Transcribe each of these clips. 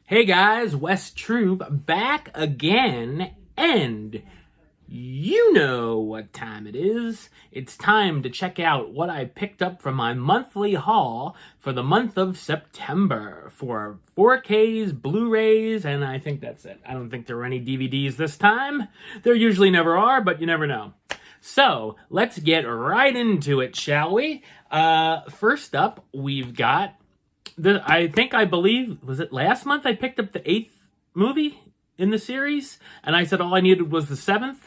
Hey guys, Wes Troop back again, and you know what time it is. It's time to check out what I picked up from my monthly haul for the month of September for 4Ks, Blu-rays, and I think that's it. I don't think there were any DVDs this time. There usually never are, but you never know. So, let's get right into it, shall we? First up, we've got I believe, was it last month I picked up the 8th movie in the series? And I said all I needed was the 7th?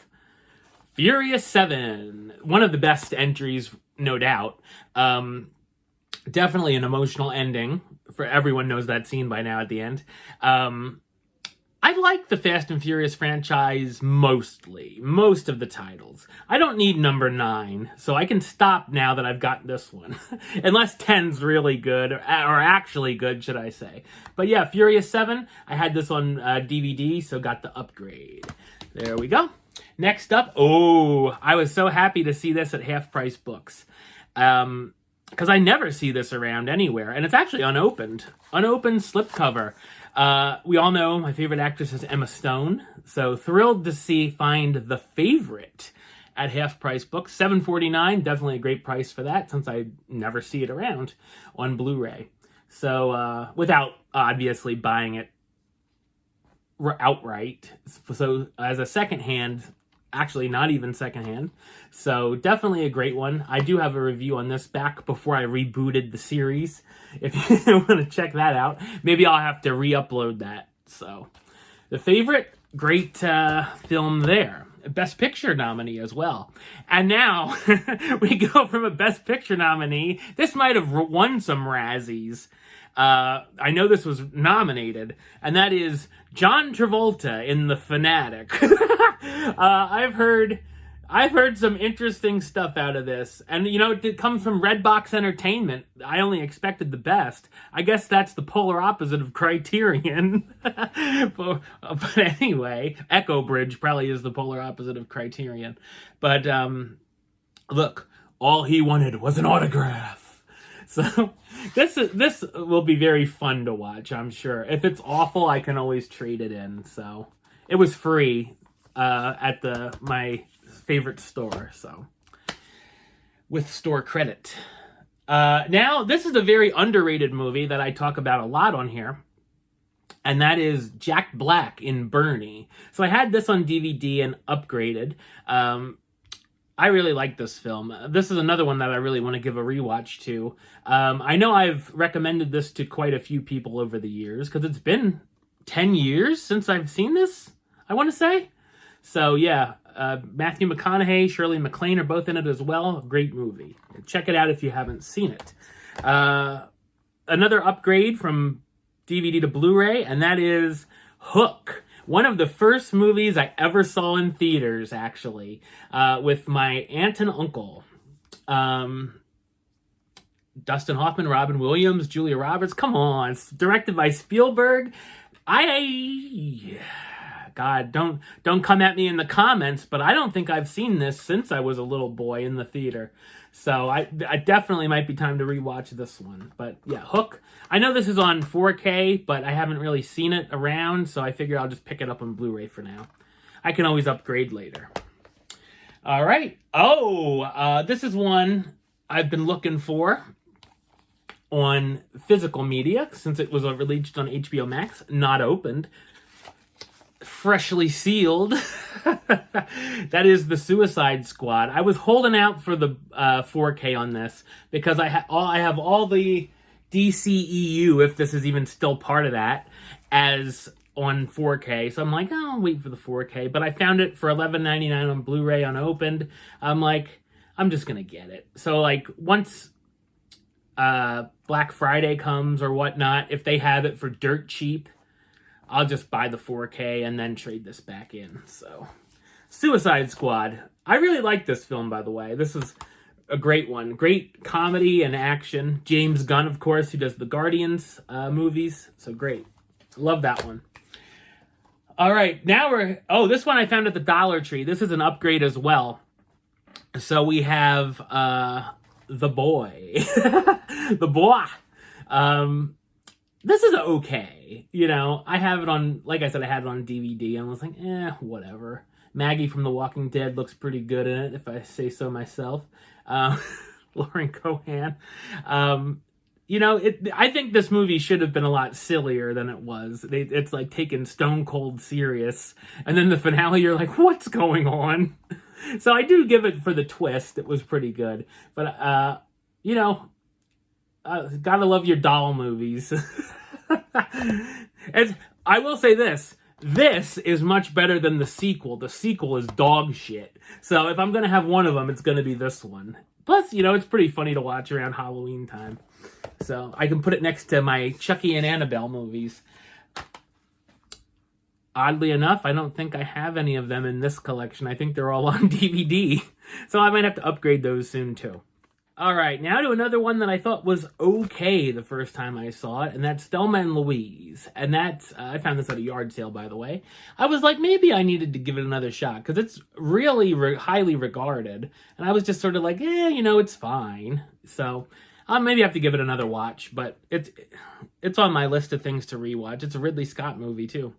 Furious 7. One of the best entries, no doubt. Definitely an emotional ending. For everyone knows that scene by now at the end. I like the Fast and Furious franchise mostly. Most of the titles. I don't need number 9, so I can stop now that I've got this one. Unless 10's really good, or actually good, should I say. But yeah, Furious 7, I had this on DVD, so got the upgrade. There we go. Next up, I was so happy to see this at Half Price Books. Because I never see this around anywhere, and it's actually unopened. Unopened slipcover. We all know my favorite actress is Emma Stone, so thrilled to find The Favorite at Half Price Books. $7.49, definitely a great price for that, since I never see it around on Blu-ray. So, without obviously buying it outright. So, as a secondhand, actually not even secondhand, so definitely a great one. I do have a review on this back before I rebooted the series, if you want to check that out. Maybe I'll have to re-upload that. So The Favorite, great film there. Best Picture nominee as well. And now we go from a Best Picture nominee. This might have won some Razzies. I know this was nominated, and that is John Travolta in The Fanatic. I've heard some interesting stuff out of this, and you know, it comes from Redbox Entertainment. I only expected the best. I guess that's the polar opposite of Criterion. but anyway, Echo Bridge probably is the polar opposite of Criterion. But look, all he wanted was an autograph. So this will be very fun to watch, I'm sure. If it's awful, I can always trade it in. So it was free at my favorite store, so with store credit. Now, this is a very underrated movie that I talk about a lot on here, and that is Jack Black in Bernie. So I had this on DVD and upgraded. I really like this film. This is another one that I really want to give a rewatch to. I know I've recommended this to quite a few people over the years, because it's been 10 years since I've seen this, I want to say. So yeah, Matthew McConaughey, Shirley MacLaine are both in it as well. Great movie. Check it out if you haven't seen it. Another upgrade from DVD to Blu-ray, and that is Hook. One of the first movies I ever saw in theaters, actually, with my aunt and uncle. Dustin Hoffman, Robin Williams, Julia Roberts. Come on. It's directed by Spielberg. God, don't come at me in the comments, but I don't think I've seen this since I was a little boy in the theater. So I definitely might be time to rewatch this one. But yeah, Hook. I know this is on 4K, but I haven't really seen it around, so I figure I'll just pick it up on Blu-ray for now. I can always upgrade later. All right. This is one I've been looking for on physical media since it was released on HBO Max, not opened. Freshly sealed. That is The Suicide Squad. I was holding out for the 4K on this because I have all the DCEU, if this is even still part of that, as on 4K. So I'm like, I'll wait for the 4K. But I found it for $11.99 on Blu-ray unopened. I'm like, I'm just gonna get it. So like once Black Friday comes or whatnot, if they have it for dirt cheap, I'll just buy the 4K and then trade this back in. So, Suicide Squad. I really like this film, by the way. This is a great one. Great comedy and action. James Gunn, of course, who does the Guardians movies. So great. Love that one. All right, now this one I found at the Dollar Tree. This is an upgrade as well. So we have The Boy. The Boy. this is okay. You know, I have it on, like I said, I had it on DVD, and I was like, whatever. Maggie from The Walking Dead looks pretty good in it, if I say so myself. Lauren Cohan. You know, I think this movie should have been a lot sillier than it was. It's like taken stone cold serious. And then the finale, you're like, what's going on? So I do give it for the twist. It was pretty good. But, you know, gotta love your doll movies. I will say this. This is much better than the sequel. The sequel is dog shit. So if I'm going to have one of them, it's going to be this one. Plus, you know, it's pretty funny to watch around Halloween time. So I can put it next to my Chucky and Annabelle movies. Oddly enough, I don't think I have any of them in this collection. I think they're all on DVD. So I might have to upgrade those soon too. All right, now to another one that I thought was okay the first time I saw it, and that's Thelma and Louise. And that's, I found this at a yard sale, by the way. I was like, maybe I needed to give it another shot, because it's really highly regarded. And I was just sort of like, you know, it's fine. So I'll maybe have to give it another watch, but it's on my list of things to rewatch. It's a Ridley Scott movie, too.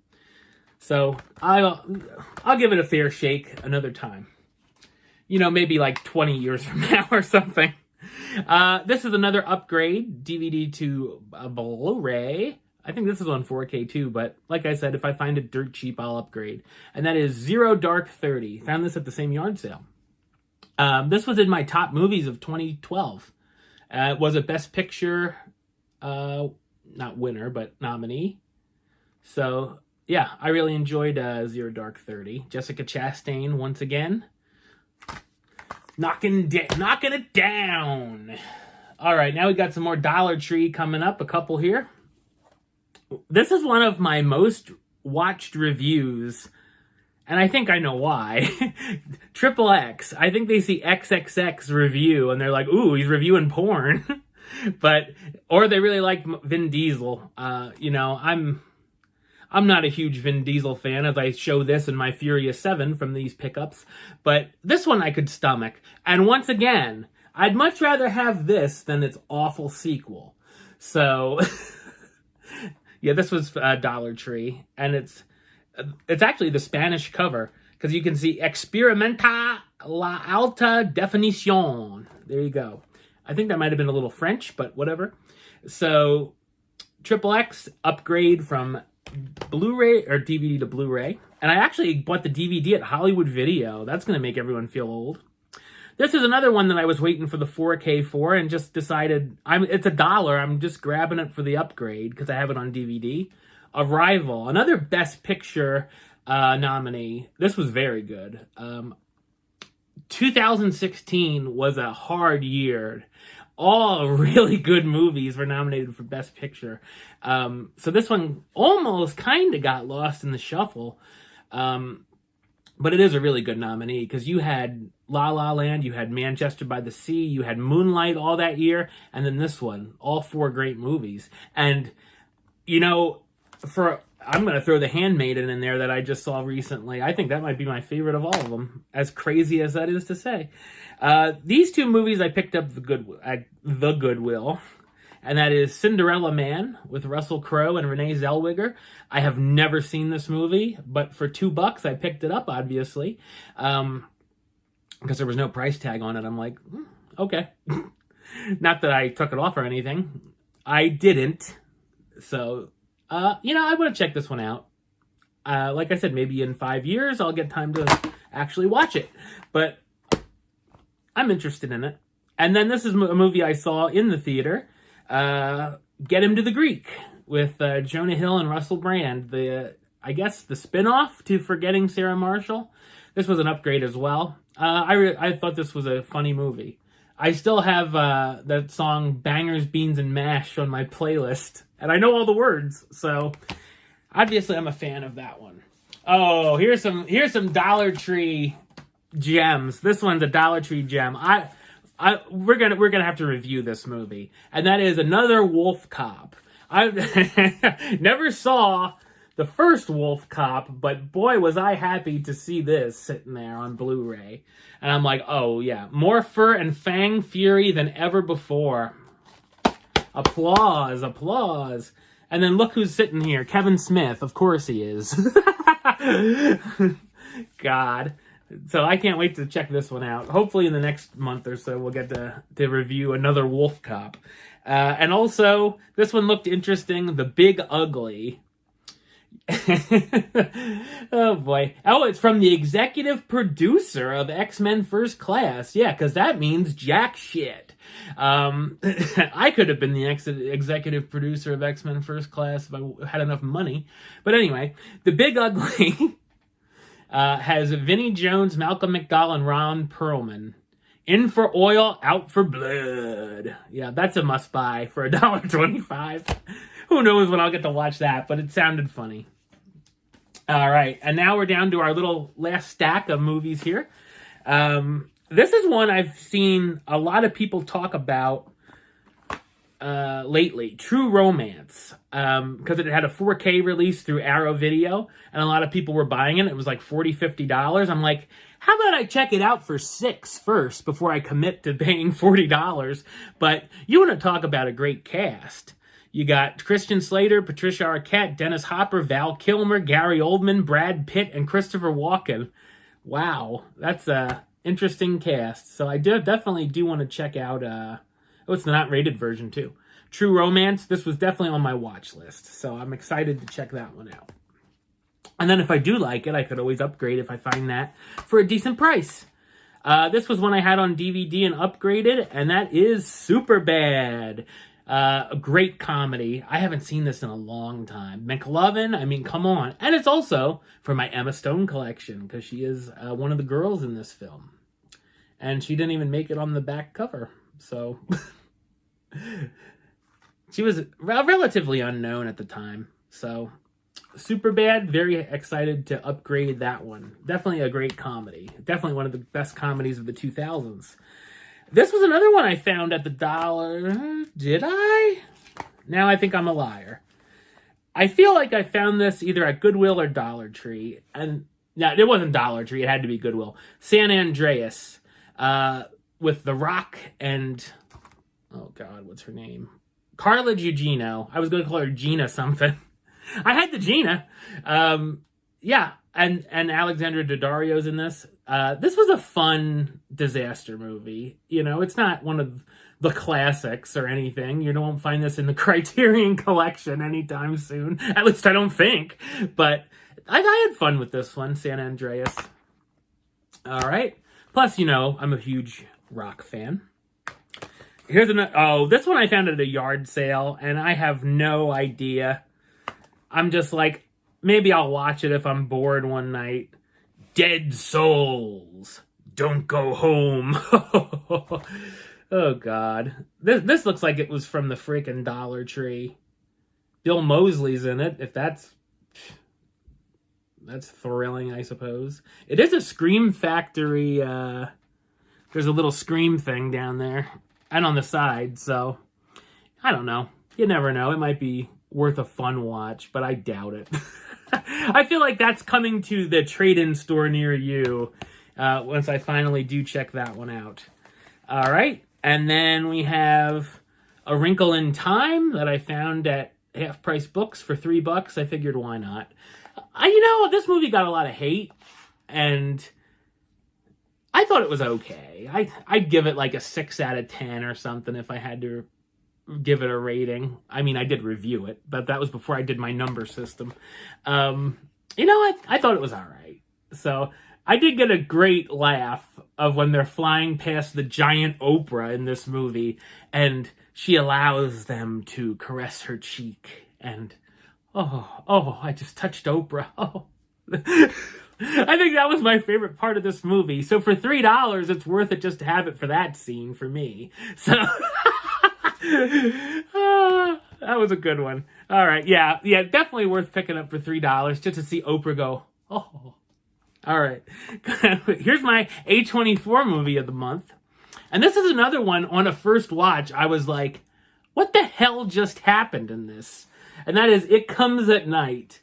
So I'll give it a fair shake another time. You know, maybe like 20 years from now or something. This is another upgrade, DVD to Blu-ray. I think this is on 4K too, but like I said, if I find it dirt cheap, I'll upgrade. And that is Zero Dark 30. Found this at the same yard sale. This was in my top movies of 2012. It was a Best Picture, not winner, but nominee. So, yeah, I really enjoyed Zero Dark 30. Jessica Chastain, once again. Knocking it down. All right, now we got some more Dollar Tree coming up, a couple here. This is one of my most watched reviews, and I think I know why. Triple X. I think they see XXX review, and they're like, ooh, he's reviewing porn. Or they really like Vin Diesel. You know, I'm not a huge Vin Diesel fan, as I show this in my Furious 7 from these pickups, but this one I could stomach. And once again, I'd much rather have this than its awful sequel. So, yeah, this was Dollar Tree, and it's actually the Spanish cover, because you can see Experimenta la Alta Definición. There you go. I think that might have been a little French, but whatever. So, Triple X upgrade from Blu-ray or DVD to Blu-ray. And I actually bought the DVD at Hollywood Video. That's going to make everyone feel old. This is another one that I was waiting for the 4K for and just decided it's $1. I'm just grabbing it for the upgrade because I have it on DVD. Arrival, another Best Picture nominee. This was very good. 2016 was a hard year. All really good movies were nominated for Best Picture. So this one almost kind of got lost in the shuffle. But it is a really good nominee because you had La La Land, you had Manchester by the Sea, you had Moonlight all that year, and then this one. All 4 great movies. And, you know, I'm going to throw The Handmaiden in there that I just saw recently. I think that might be my favorite of all of them, as crazy as that is to say. These 2 movies I picked up the Goodwill, and that is Cinderella Man with Russell Crowe and Renee Zellweger. I have never seen this movie, but for $2 I picked it up, obviously, because there was no price tag on it. I'm like, okay. Not that I took it off or anything. I didn't. So, you know, I want to check this one out. Like I said, maybe in 5 years I'll get time to actually watch it. But I'm interested in it. And then this is a movie I saw in the theater, Get Him to the Greek, with Jonah Hill and Russell Brand. I guess the spinoff to Forgetting Sarah Marshall. This was an upgrade as well. I thought this was a funny movie. I still have that song Bangers, Beans, and Mash on my playlist. And I know all the words, so obviously I'm a fan of that one. Oh, here's some Dollar Tree gems. This one's a Dollar Tree gem. We're gonna have to review this movie, and that is another Wolf Cop. I never saw the first Wolf Cop, but boy was I happy to see this sitting there on Blu-ray. And I'm like, oh yeah, more fur and fang fury than ever before. Applause, applause. And then look who's sitting here. Kevin Smith. Of course he is. God. So I can't wait to check this one out. Hopefully in the next month or so we'll get to review another Wolf Cop. And also, this one looked interesting. The Big Ugly. Oh boy. Oh, it's from the executive producer of X-Men First Class. Yeah, because that means jack shit. I could have been the executive producer of X-Men First Class if I had enough money. But anyway, The Big Ugly has Vinnie Jones, Malcolm McDowell, and Ron Perlman. In for oil, out for blood. Yeah, that's a must-buy for $1.25. Who knows when I'll get to watch that, but it sounded funny. All right, and now we're down to our little last stack of movies here. This is one I've seen a lot of people talk about lately. True Romance, because it had a 4K release through Arrow Video, and a lot of people were buying it. It was like $40, $50. I'm like, how about I check it out for $6 first before I commit to paying $40? But you want to talk about a great cast. You got Christian Slater, Patricia Arquette, Dennis Hopper, Val Kilmer, Gary Oldman, Brad Pitt, and Christopher Walken. Wow, that's a interesting cast. So I definitely do want to check out... oh, it's the not rated version too. True Romance. This was definitely on my watch list. So I'm excited to check that one out. And then if I do like it, I could always upgrade if I find that for a decent price. This was one I had on DVD and upgraded, and that is Superbad. A great comedy. I haven't seen this in a long time. McLovin, I mean, come on. And it's also for my Emma Stone collection, because she is one of the girls in this film. And she didn't even make it on the back cover. So, she was relatively unknown at the time. So, Superbad, very excited to upgrade that one. Definitely a great comedy. Definitely one of the best comedies of the 2000s. This was another one I found at the dollar. Did I? Now I think I'm a liar. I feel like I found this either at Goodwill or Dollar Tree. And no, it wasn't Dollar Tree. It had to be Goodwill. San Andreas. With The Rock and... Oh, God, what's her name? Carla Gugino. I was going to call her Gina something. I had the Gina. Yeah, and Alexandra Daddario's in this. This was a fun disaster movie. You know, it's not one of the classics or anything. You won't find this in the Criterion Collection anytime soon. At least I don't think. But I had fun with this one, San Andreas. All right. Plus, you know, I'm a huge Rock fan. Here's another... Oh, this one I found at a yard sale, and I have no idea. I'm just like, maybe I'll watch it if I'm bored one night. Dead Souls. Don't Go Home. Oh, God. This looks like it was from the freaking Dollar Tree. Bill Moseley's in it, if that's thrilling, I suppose. It is a Scream Factory. There's a little Scream thing down there. And on the side, so... I don't know. You never know. It might be worth a fun watch, but I doubt it. I feel like that's coming to the trade-in store near you once I finally do check that one out. All right. And then we have A Wrinkle in Time that I found at Half Price Books for $3. I figured, why not? You know, this movie got a lot of hate, and I thought it was okay. I'd give it like a 6 out of 10 or something if I had to give it a rating. I mean, I did review it, but that was before I did my number system. You know, I thought it was all right. So I did get a great laugh of when they're flying past the giant Oprah in this movie, and she allows them to caress her cheek, and oh, I just touched Oprah. Oh. I think that was my favorite part of this movie. So for $3, it's worth it just to have it for that scene for me. So that was a good one. All right, yeah, definitely worth picking up for $3 just to see Oprah go, oh. All right, here's my A24 movie of the month. And this is another one on a first watch. I was like, what the hell just happened in this? And that is It Comes at Night.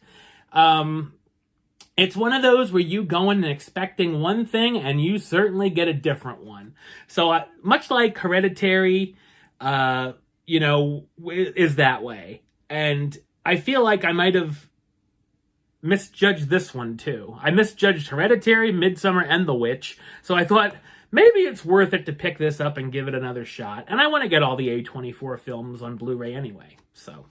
It's one of those where you go in expecting one thing and you certainly get a different one. So much like Hereditary, you know, is that way. And I feel like I might have misjudged this one too. I misjudged Hereditary, Midsummer, and The Witch. So I thought maybe it's worth it to pick this up and give it another shot. And I want to get all the A24 films on Blu-ray anyway. So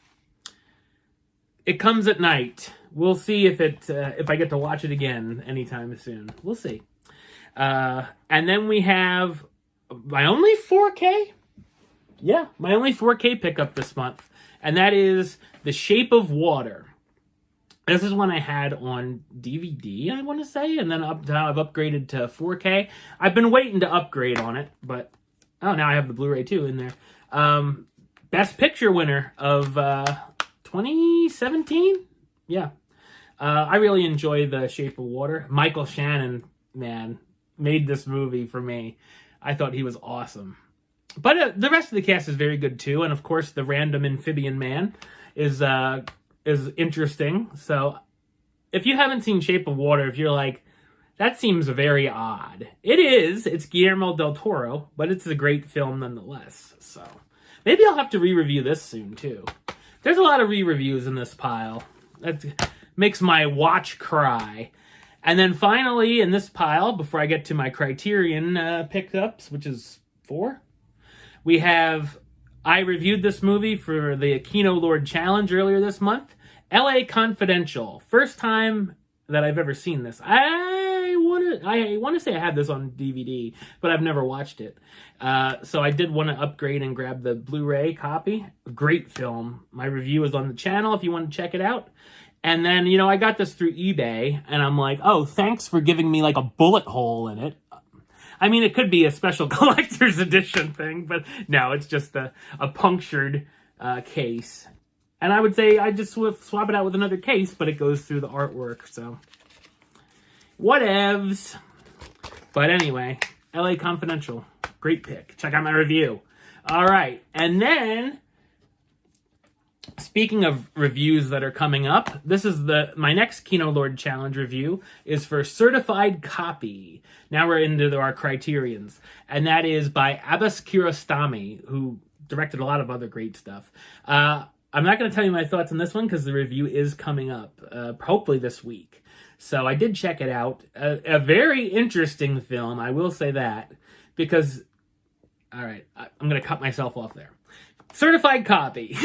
it comes at night. We'll see if I get to watch it again anytime soon. We'll see. And then we have my only 4K. Yeah, my only 4K pickup this month. And that is The Shape of Water. This is one I had on DVD, I want to say, and then now I've upgraded to 4K. I've been waiting to upgrade on it, but oh, now I have the Blu-ray too in there. Best Picture winner of 2017? Yeah. I really enjoy The Shape of Water. Michael Shannon, man, made this movie for me. I thought he was awesome. But the rest of the cast is very good too, and of course the random amphibian man is interesting. So if you haven't seen Shape of Water, if you're like, that seems very odd. It is. It's Guillermo del Toro, but it's a great film nonetheless. So maybe I'll have to re-review this soon too. There's a lot of re-reviews in this pile. That makes my watch cry. And then finally in this pile, before I get to my Criterion pickups, which is 4, we have... I reviewed this movie for the Kino Lord Challenge earlier this month. L.A. Confidential. First time that I've ever seen this. I want to say I had this on DVD, but I've never watched it. So I did want to upgrade and grab the Blu-ray copy. Great film. My review is on the channel if you want to check it out. And then, you know, I got this through eBay, and I'm like, oh, thanks for giving me like a bullet hole in it. I mean, it could be a special collector's edition thing, but no, it's just a punctured case. And I would say I just swap it out with another case, but it goes through the artwork, so whatevs. But anyway, LA Confidential, great pick. Check out my review. All right, and then speaking of reviews that are coming up, this is my next Kino Lord Challenge review is for Certified Copy. Now we're into our Criterions, and that is by Abbas Kiarostami, who directed a lot of other great stuff. I'm not going to tell you my thoughts on this one because the review is coming up, hopefully this week. So I did check it out. A very interesting film, I will say that, because, all right, I'm going to cut myself off there. Certified Copy.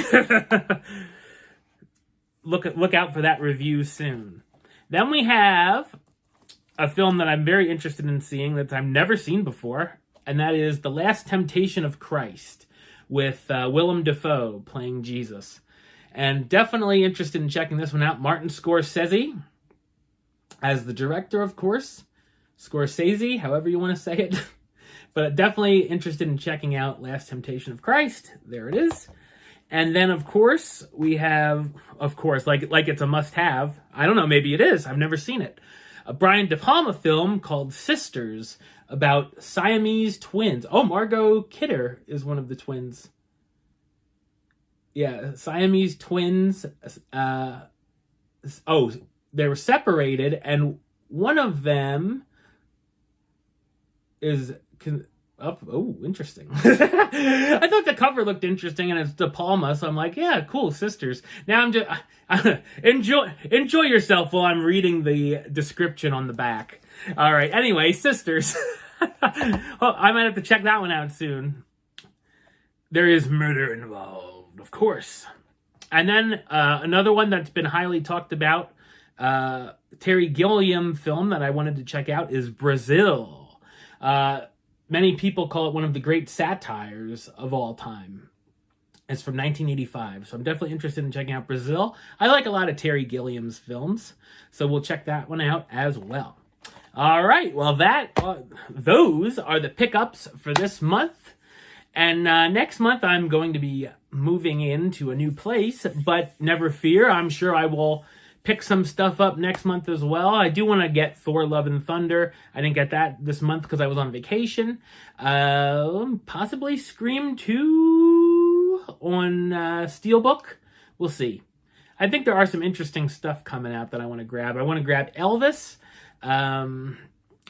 Look out for that review soon. Then we have a film that I'm very interested in seeing that I've never seen before, and that is The Last Temptation of Christ with Willem Dafoe playing Jesus. And definitely interested in checking this one out. Martin Scorsese as the director, of course. Scorsese, however you want to say it. But definitely interested in checking out Last Temptation of Christ. There it is. And then, of course, we have, of course, like it's a must-have. I don't know, maybe it is. I've never seen it. A Brian De Palma film called Sisters about Siamese twins. Oh, Margot Kidder is one of the twins. Yeah, Siamese twins. They were separated, and one of them is... interesting. I thought the cover looked interesting, and it's De Palma, so I'm like, yeah, cool, Sisters. Now I'm just enjoy yourself while I'm reading the description on the back. All right. Anyway, Sisters. Well, I might have to check that one out soon. There is murder involved, of course. And then another one that's been highly talked about, Terry Gilliam film that I wanted to check out is Brazil. Many people call it one of the great satires of all time. It's from 1985, so I'm definitely interested in checking out Brazil. I like a lot of Terry Gilliam's films, so we'll check that one out as well. All right, well, those are the pickups for this month. And next month, I'm going to be moving into a new place, but never fear, I'm sure I will pick some stuff up next month as well. I do want to get Thor Love and Thunder. I didn't get that this month because I was on vacation. Possibly Scream 2 on Steelbook. We'll see. I think there are some interesting stuff coming out that I want to grab. I want to grab Elvis,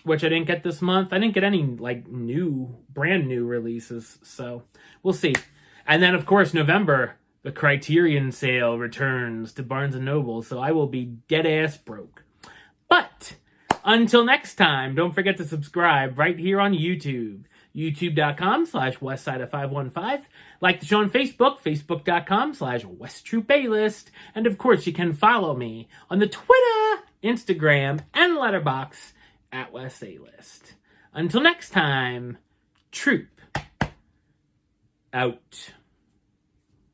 which I didn't get this month. I didn't get any brand new releases, so we'll see. And then, of course, November, the Criterion sale returns to Barnes & Noble, so I will be dead-ass broke. But until next time, don't forget to subscribe right here on YouTube. youtube.com/westside515. Like the show on Facebook, facebook.com/WestTruePlaylist. And of course, you can follow me on the Twitter, Instagram, and Letterboxd at WestAlist. Until next time, Troop out.